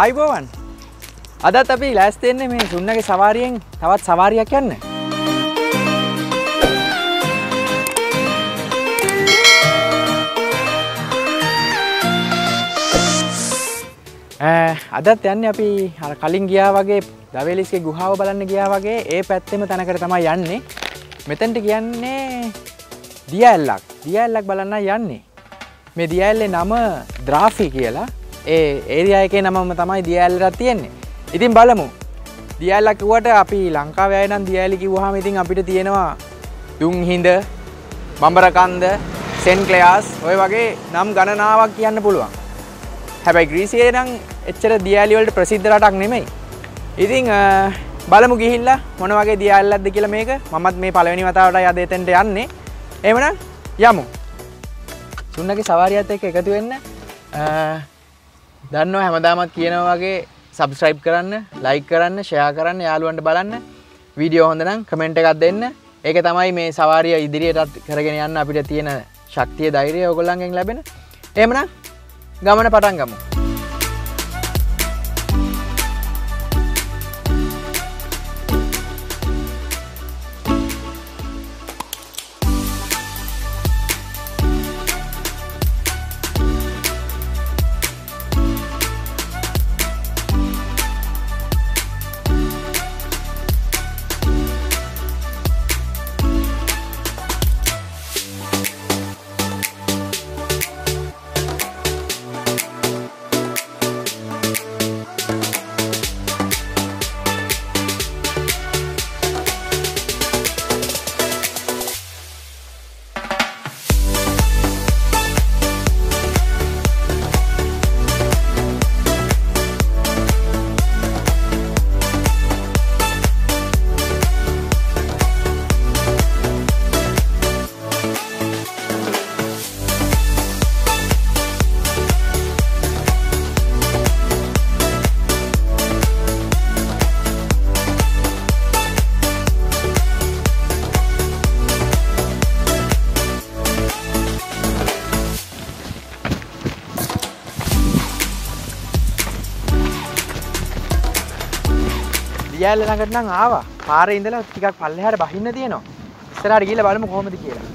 ආයිබෝවන්. අදත් අපි ලෑස්ති වෙන්නේ මේ සුන්නගේ සවාරියෙන් තවත් සවාරියක් යන්න. අදත් යන්නේ අපි අර කලින් ගියා වගේ දවේලිස්ගේ ගුහාව බලන්න ගියා වගේ ඒ පැත්තෙම තැනකට තමයි යන්නේ. මෙතනට කියන්නේ දියඇල්ලක්. දියඇල්ලක් බලන්න යන්නේ. මේ දියඇල්ලේ නම ද්‍රාෆි කියලා. ඒ ඒරියා එකේ නමම තමයි දියඇල්ලට තියෙන්නේ. ඉතින් බලමු. දියඇල්ල කිව්වට අපි ලංකාවේ අය නම් දියඇලි කිව්වහම ඉතින් අපිට තියෙනවා දුම්හිඳ, බඹරකන්ද, සෙන්ට් ක්ලෙයාස් ඔය වගේ නම් ගණනාවක් කියන්න පුළුවන්. හැබැයි ග්‍රීසියේ නම් එච්චර දියඇලි වලට ප්‍රසිද්ධ රටක් නෙමෙයි. ඉතින් බලමු ගිහිල්ලා මොන වගේ දියඇල්ලක්ද කියලා මේක. මමත් මේ පළවෙනි වතාවටයි අද එතෙන්ට යන්නේ. එහෙමනම් යමු. සුන්නගේ සවාරියත් එක්ක එකතු වෙන්න. දන්නවා හැමදාමත් කියනවා වගේ subscribe කරන්න, like කරන්න, share කරන්න, යාළුවන්ට බලන්න. වීඩියෝ හොඳ නම් comment එකක් දෙන්න. ඒක තමයි මේ සවාරිය ඉදිරියට කරගෙන යන්න අපිට තියෙන ශක්තිය, ධෛර්යය ඔයගොල්ලන්ගෙන් ලැබෙන. එහෙමනම් ගමන පටන් ගමු. දියඇල්ල ළඟට නම් ආවා. පාරේ ඉඳලා ටිකක් පල්ලෙහාට බහින්න තියෙනවා. ඉස්සරහට ගිහලා බලමු කොහොමද කියලා.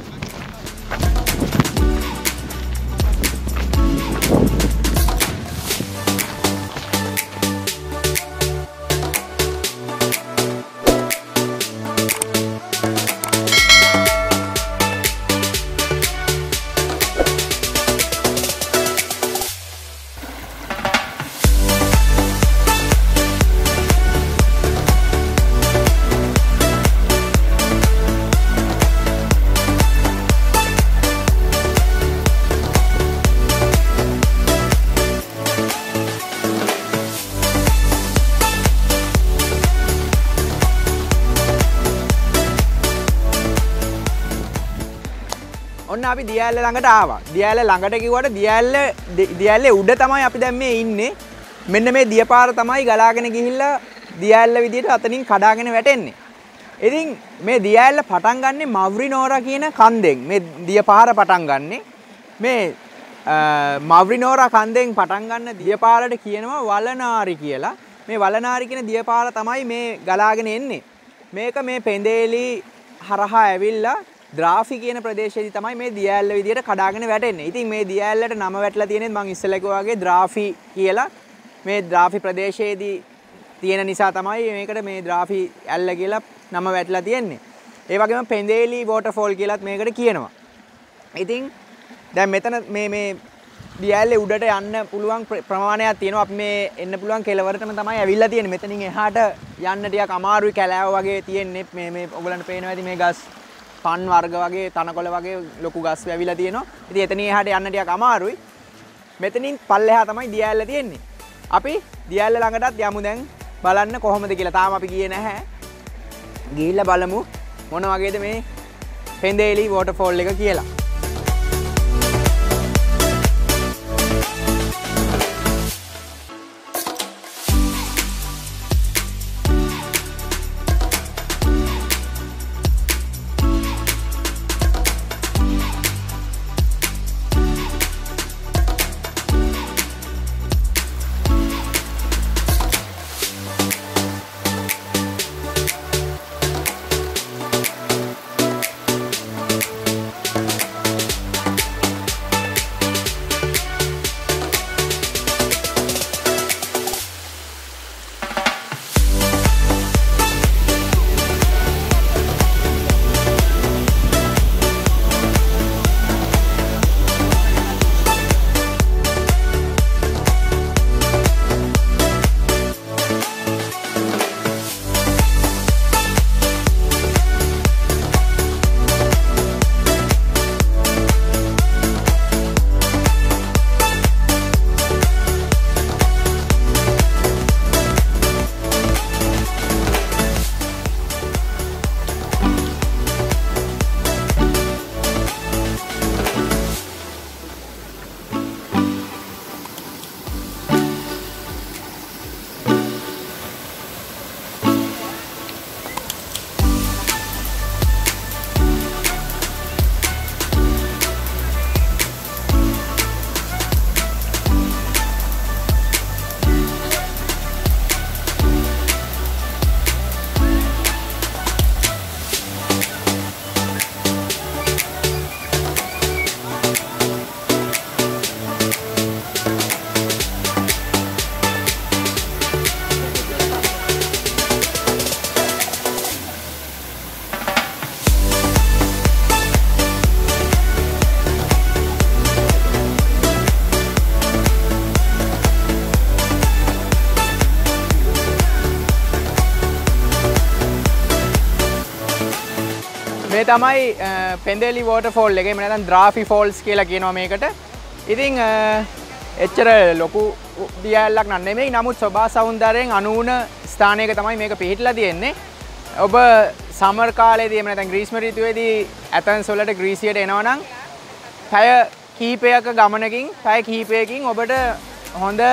ඔන්න අපි දියඇල්ල ළඟට ආවා. දියඇල්ල ළඟට කිව්වට දියඇල්ලේ උඩ තමයි අපි දැන් මේ ඉන්නේ. මෙන්න මේ දියපාර තමයි ගලාගෙන ගිහිල්ලා දියඇල්ල විදියට අතනින් කඩාගෙන වැටෙන්නේ. ඉතින් මේ දියඇල්ල පටන් ගන්නෙ මව්රිනෝරා කියන කන්දෙන්. මේ දියපාර පටන් ගන්නෙ මේ මව්රිනෝරා කන්දෙන් පටන් ගන්න දියපාරට කියනවා වලනාරි කියලා. මේ වලනාරි කියන දියපාර තමයි මේ ගලාගෙන එන්නේ. මේක මේ පෙන්දේලි හරහා ඇවිල්ලා ද්‍රාෆි කියන ප්‍රදේශයේදී තමයි මේ දියඇල්ල විදියට කඩාගෙන වැටෙන්නේ. ඉතින් මේ දියඇල්ලට නම වැටලා තියෙන්නේ මම ඉස්සෙල්ලා කිව්වා වගේ ද්‍රාෆි කියලා. මේ ද්‍රාෆි ප්‍රදේශයේදී තියෙන නිසා තමයි මේකට මේ ද්‍රාෆි ඇල්ල කියලා නම වැටලා තියෙන්නේ. ඒ වගේම පෙන්දේලි වෝටර්ෆෝල් කියලාත් මේකට කියනවා. ඉතින් දැන් මෙතන මේ දියඇල්ලේ උඩට යන්න පුළුවන් ප්‍රමාණයක් තියෙනවා. අපි මේ එන්න පුළුවන් කෙළවරටම තමයි ඇවිල්ලා තියෙන්නේ. මෙතනින් එහාට යන්න ටිකක් අමාරුයි, කැලෑව වගේ තියෙන්නේ. මේ ඔයගලන්ට පේනවා ඇති මේ ගස් පන් වර්ග වගේ තනකොළ වගේ ලොකු ගස් වැවිලා තියෙනවා. ඉතින් එතනින් එහාට යන්න ටිකක් අමාරුයි. මෙතනින් පල්ලෙහා තමයි දියඇල්ල තියෙන්නේ. අපි දියඇල්ල ළඟටත් යමු දැන් බලන්න කොහොමද කියලා. තාම අපි ගියේ නැහැ. ගිහිල්ලා බලමු මොන වගේද මේ පෙන්දේලි වෝටර්ෆෝල් එක කියලා. මේ තමයි Pentelis waterfall එක. එහෙම නැත්නම් Drafi falls කියලා කියනවා මේකට. ඉතින් එච්චර ලොකු දියැලක් නෙමෙයි. නමුත් සෝභා සෞන්දර්යයෙන් අනුන ස්ථානයක තමයි මේක පිහිටලා තියෙන්නේ. ඔබ සමර් කාලේදී එහෙම නැත්නම් ග්‍රීස්ම ඍතුවේදී ඇතන්ස් වලට ග්‍රීසියට එනවා නම් පැය කීපයක ගමනකින් පැය කීපයකින් ඔබට හොඳ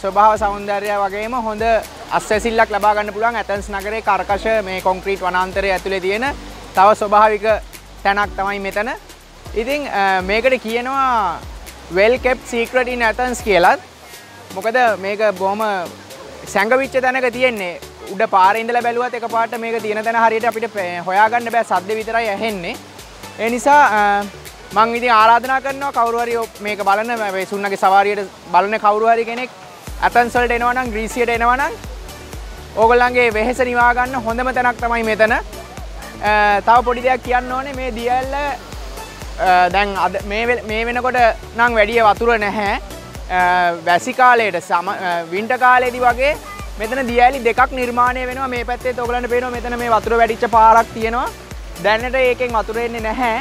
ස්වභාව සෞන්දර්යය වගේම හොඳ අස්වැසිල්ලක් ලබා ගන්න පුළුවන් ඇතන්ස් නගරයේ කර්කශ මේ කොන්ක්‍රීට් වනාන්තරය ඇතුලේ තියෙන තව ස්වභාවික තැනක් තමයි මෙතන. ඉතින් මේකට කියනවා well kept secret in Athens කියලා. මොකද මේක බොහොම සැඟවිච්ච තැනක තියෙන්නේ. උඩ පාරේ ඉඳලා බැලුවත් එකපාරට මේක තියෙන තැන හරියට අපිට හොයාගන්න බෑ, සද්ද විතරයි ඇහෙන්නේ. ඒ නිසා මම ඉතින් ආරාධනා කරනවා කවුරු හරි මේක බලන මේ සුන්නගේ සවාරියට බලන කවුරු හරි කෙනෙක් ඇතන්ස් වලට එනවා නම් ග්‍රීසියට එනවා නම් ඕගොල්ලන්ගේ වෙහෙස නිවා ගන්න හොඳම තැනක් තමයි මෙතන. තව පොඩි දෙයක් කියන්න ඕනේ මේ දියැල්ල දැන් අද මේ වෙනකොට නම් වැඩි වතුර නැහැ. වැසි කාලයට වින්ටර් කාලේදී වගේ මෙතන දියැලි දෙකක් නිර්මාණය වෙනවා. මේ පැත්තේ ඔයගලන්ට පේනවා මෙතන මේ වතුර වැඩිච්ච පාරක් තියෙනවා. දැනට ඒකෙන් වතුර එන්නේ නැහැ.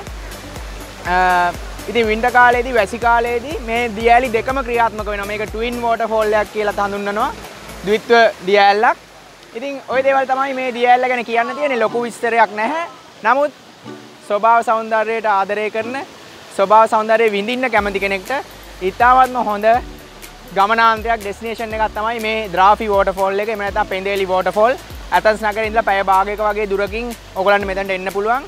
ඉතින් වින්ටර් කාලේදී වැසි කාලේදී මේ දියැලි දෙකම ක්‍රියාත්මක වෙනවා. මේක ට්වින් වෝටර්ෆෝල් එකක් කියලා හඳුන්වනවා. ද්විත්ව දියැලක්. ඉතින් ওই දේවල් තමයි මේ දියැල්ල ගැන කියන්න තියෙන්නේ. ලොකු විස්තරයක් නැහැ. නමුත් ස්වභාව සෞන්දර්යයට ආදරය කරන ස්වභාව සෞන්දර්යය විඳින්න කැමති කෙනෙක්ට ඉතාමත්ම හොඳ ගමනාන්තයක් ඩෙස්ටිනේෂන් එකක් තමයි මේ Drafi Waterfall එක. එහෙම නැත්නම් Pentelis Waterfall. ඇතන්ස් නගරේ ඉඳලා පැය භාගයක වගේ දුරකින් ඔයගලන්ට මෙතනට එන්න පුළුවන්.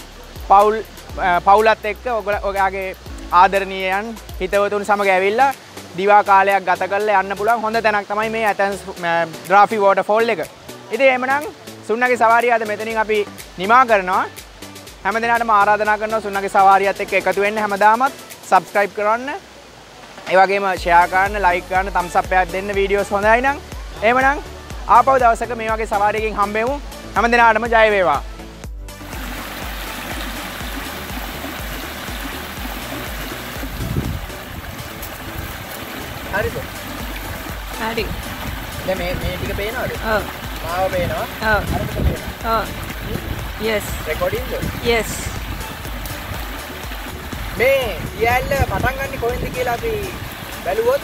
පවුලත් එක්ක ඔයාගේ ආදරණීයයන් හිතවතුන් සමග ඇවිල්ලා දිවා කාලයක් ගත කරලා යන්න පුළුවන් හොඳ තැනක් තමයි මේ ඇතන්ස් Drafi Waterfall එක. ඉතින් එහෙමනම් සුන්නගේ සවාරිය අද මෙතනින් අපි නිමා කරනවා. හැමදෙනාටම ආරාධනා කරනවා සුන්නගේ සවාරියත් එක්ක එකතු වෙන්න. හැමදාමත් subscribe කරන්න. ඒ වගේම share කරන්න, like කරන්න, thumbs up එකක් දෙන්න. වීඩියෝස් හොඳයි නම්. එහෙමනම් ආපහු දවසක මේ වගේ සවාරියකින් හම්බෙමු. හැමදෙනාටම ජය වේවා. හරිද? හරි. දැන් මේ ටික පේනවද? ඔව්. මාව පේනවා. ඔව්. අර ටික පේනවා. ඔව්. Yes. Recording? Yes. මේ දියැල්ල පටන් ගන්න කොහෙන්ද කියලා අපි බැලුවොත්